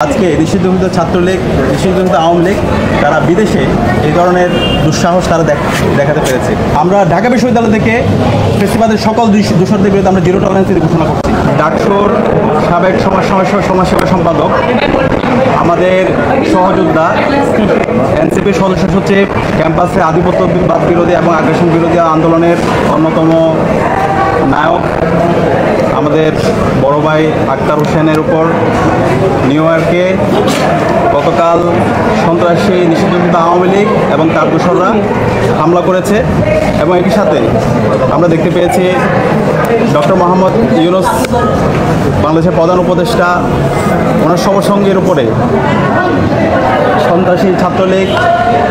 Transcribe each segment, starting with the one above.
আজকে নিষিদ্ধঘোষিত ছাত্রলীগ, নিষিদ্ধঘোষিত আওয়ামী লীগ তারা বিদেশে এই ধরনের দুঃসাহস তারা দেখাতে পেরেছে। আমরা ঢাকা বিশ্ববিদ্যালয় থেকে ফেসিবাদের সকল দূষণদের বিরুদ্ধে আমরা জিরো টলারেন্সের ঘোষণা করছি। ডাকসুর সাবেক সমাজসেবা সম্পাদক, আমাদের সহযোদ্ধা, এনসিপির সদস্য সচিব, ক্যাম্পাসে আধিপত্যবাদ বিরোধী এবং আগ্রাসন বিরোধী আন্দোলনের অন্যতম নায়ক আমাদের বড় ভাই আক্তার হোসেনের উপর নিউ ইয়র্কে গতকাল সন্ত্রাসী নিষিদ্ধঘোষিত আওয়ামী লীগ এবং তার দোসররা হামলা করেছে। এবং একই সাথে আমরা দেখতে পেয়েছি ডক্টর মোহাম্মদ ইউনূস, বাংলাদেশের প্রধান উপদেষ্টা, ওনার সবসঙ্গের উপরে সন্ত্রাসী ছাত্রলীগ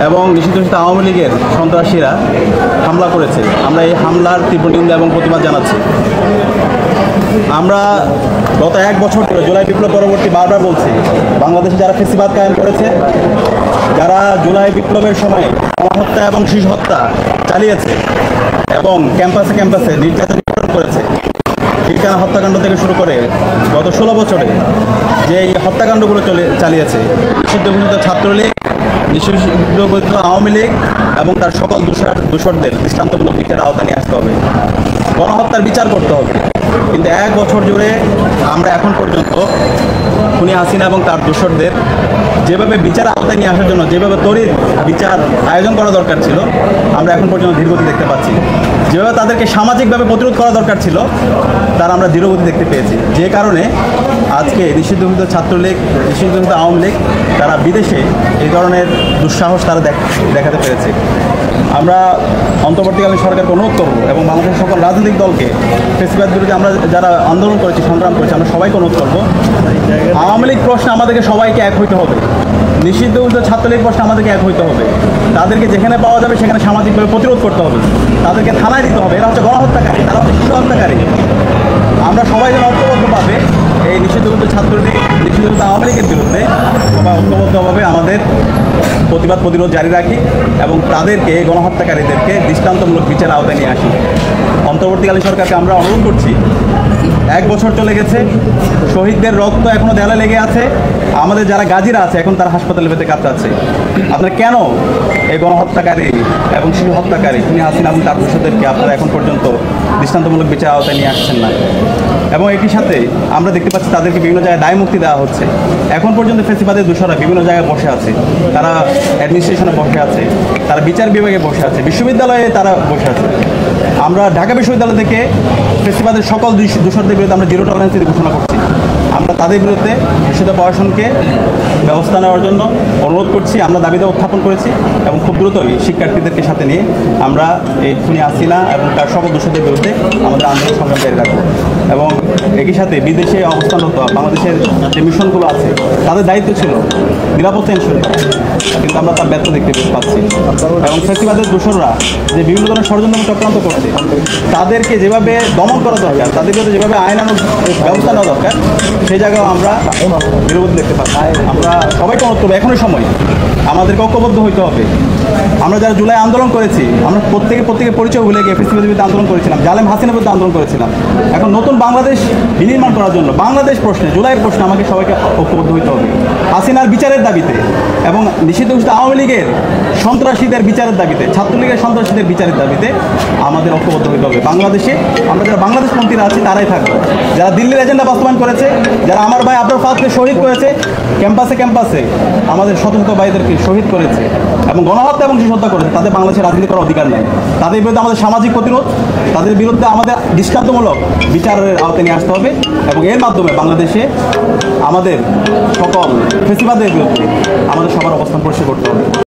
এবং নিষিদ্ধঘোষিত আওয়ামী লীগের সন্ত্রাসীরা হামলা করেছে। আমরা এই হামলার তীব্র নিন্দা এবং প্রতিবাদ জানাচ্ছি। আমরা গত এক বছর ধরে জুলাই বিপ্লব পরবর্তী বারবার বলছি, বাংলাদেশে যারা ফেসিবাদ কায়েম করেছে, যারা জুলাই বিপ্লবের সময় গণহত্যা এবং শিশু হত্যা চালিয়েছে এবং ক্যাম্পাসে নির্যাতন করেছে, পিলখানা হত্যাকাণ্ড থেকে শুরু করে গত 16 বছরে যে এই হত্যাকাণ্ডগুলো চালিয়েছে, নিষিদ্ধঘোষিত ছাত্রলীগ, নিষিদ্ধঘোষিত আওয়ামী লীগ এবং তার সকল দোষরদের দৃষ্টান্তমূলক বিচারের আওতায় নিয়ে আসতে হবে, গণহত্যার বিচার করতে হবে। কিন্তু এক বছর জুড়ে আমরা এখন পর্যন্ত খুনি হাসিনা এবং তার দোসরদের যেভাবে বিচার আওতায় নিয়ে আসার জন্য যেভাবে তড়িৎ বিচার আয়োজন করা দরকার ছিল, আমরা এখন পর্যন্ত ধীরগতি দেখতে পাচ্ছি। যেভাবে তাদেরকে সামাজিকভাবে প্রতিরোধ করা দরকার ছিল, তার আমরা ধীরগতি দেখতে পেয়েছি। যে কারণে আজকে নিষিদ্ধঘোষিত ছাত্রলীগ, নিষিদ্ধঘোষিত আওয়ামী লীগ তারা বিদেশে এই ধরনের দুঃসাহস তারা দেখাতে পেরেছে। আমরা অন্তর্বর্তীকালীন সরকারকে অনুরোধ করব এবং বাংলাদেশের সকল রাজনৈতিক দলকে ফেসিবাদ বিরুদ্ধে আমরা যারা আন্দোলন করেছি, সংগ্রাম করেছি, আমরা সবাইকে অনুরোধ করব, আওয়ামী লীগ প্রশ্নে আমাদেরকে সবাইকে এক হইতে হবে, নিষিদ্ধঘোষিত ছাত্রলীগ প্রশ্নে আমাদেরকে এক হইতে হবে। তাদেরকে যেখানে পাওয়া যাবে সেখানে সামাজিকভাবে প্রতিরোধ করতে হবে, তাদেরকে থানায় দিতে হবে। এরা হচ্ছে গণহত্যাকারী, তারা হচ্ছে শিশু হত্যাকারী। আমরা সবাই যেন ঐক্যবদ্ধভাবে এই নিষিদ্ধঘোষিত ছাত্রলীগ, নিষিদ্ধঘোষিত আওয়ামী লীগের বিরুদ্ধে সবাই ঐক্যবদ্ধভাবে আমাদের প্রতিরোধ জারি রাখি এবং তাদেরকে, গণহত্যাকারীদেরকে দৃষ্টান্তমূলক বিচার আওতায় নিয়ে আসি। অন্তর্বর্তীকালীন সরকারকে আমরা অনুরোধ করছি, এক বছর চলে গেছে, শহীদদের রক্ত এখনও দেয়ালে লেগে আছে, আমাদের যারা গাজীরা আছে এখন তারা হাসপাতালে পেতে কাতরাচ্ছে। আপনারা কেন এই গণহত্যাকারী এবং শিশু হত্যাকারী খুনি হাসিনা এবং তার দোষরদেরকে আপনারা এখন পর্যন্ত দৃষ্টান্তমূলক বিচার আওতায় নিয়ে আসছেন না? এবং একই সাথে আমরা দেখতে পাচ্ছি তাদেরকে বিভিন্ন জায়গায় দায় মুক্তি দেওয়া হচ্ছে। এখন পর্যন্ত ফেসিবাদের দোষরা বিভিন্ন জায়গায় বসে আছে, তারা অ্যাডমিনিস্ট্রেশনে বসে আছে, তারা বিচার বিভাগে বসে আছে, বিশ্ববিদ্যালয়ে তারা বসে আছে। আমরা ঢাকা বিশ্ববিদ্যালয় থেকে ফেসিবাদের সকল দোষরদের বিরুদ্ধে আমরা জিরো টলারেন্সের ঘোষণা করছি। আমরা তাদের বিরুদ্ধে বিশ্ববিদ্যালয় প্রশাসনকে ব্যবস্থা নেওয়ার জন্য অনুরোধ করছি। আমরা দাবিতে উত্থাপন করেছি এবং খুব দ্রুতই শিক্ষার্থীদেরকে সাথে নিয়ে আমরা এই খুনি হাসিনা এবং তার সকল দোষরদের বিরুদ্ধে আমাদের আন্দোলন সংগ্রাম জারি রাখবো। এবং একই সাথে বিদেশে অবস্থানরত বাংলাদেশের যে মিশনগুলো আছে, তাদের দায়িত্ব ছিল নিরাপত্তা এনশিওর করা, কিন্তু আমরা তার ব্যর্থ দেখতে পাচ্ছি। এবং ফেসিবাদের দোসররা যে বিভিন্ন ধরনের ষড়যন্ত্র চক্রান্ত করছে, তাদেরকে যেভাবে দমন করা দরকার, তাদের বিরুদ্ধে যেভাবে আইনানুগ ব্যবস্থা নেওয়া দরকার, সেই জায়গাও আমরা বিরোধ দেখতে পাচ্ছি। আমরা সবাইকে অনুরোধ করবো, এখনই সময়, আমাদেরকে ঐক্যবদ্ধ হইতে হবে। আমরা যারা জুলাই আন্দোলন করেছি, আমরা প্রত্যেকে পরিচয় ভুলে গিয়ে ফেসিবাদের বিরুদ্ধে আন্দোলন করেছিলাম, জালেম হাসিনার বিরুদ্ধে আন্দোলন করেছিলাম। এখন নতুন বাংলাদেশ বিনির্মাণ করার জন্য বাংলাদেশ প্রশ্নে, জুলাইয়ের প্রশ্নে আমাকে সবাইকে ঐক্যবদ্ধ হইতে হবে। হাসিনার বিচারের দাবিতে এবং নিষিদ্ধঘোষিত আওয়ামী লীগের সন্ত্রাসীদের বিচারের দাবিতে, ছাত্রলীগের সন্ত্রাসীদের বিচারের দাবিতে আমাদের ঐক্যবদ্ধ হইতে হবে। বাংলাদেশে আমরা যারা বাংলাদেশপন্থীরা আছি তারাই থাকবো, যারা দিল্লির এজেন্ডা বাস্তবায়ন করেছে, যারা আমার ভাই আব্দুল ফাতকে শহীদ করেছে, ক্যাম্পাসে আমাদের শত শত ভাইদেরকে শহীদ করেছে এবং গণহত্যা এবং শিশু হত্যা করেছে, তাদের বাংলাদেশের রাজনীতি করার অধিকার নেই। তাদের বিরুদ্ধে আমাদের সামাজিক প্রতিরোধ, তাদের বিরুদ্ধে আমাদের দৃষ্টান্তমূলক বিচারের আওতায় নিয়ে আসতে হবে এবং এর মাধ্যমে বাংলাদেশে আমাদের সকল ফেসিবাদের বিরুদ্ধে আমাদের সবার অবস্থান পরিষ্কার করতে হবে।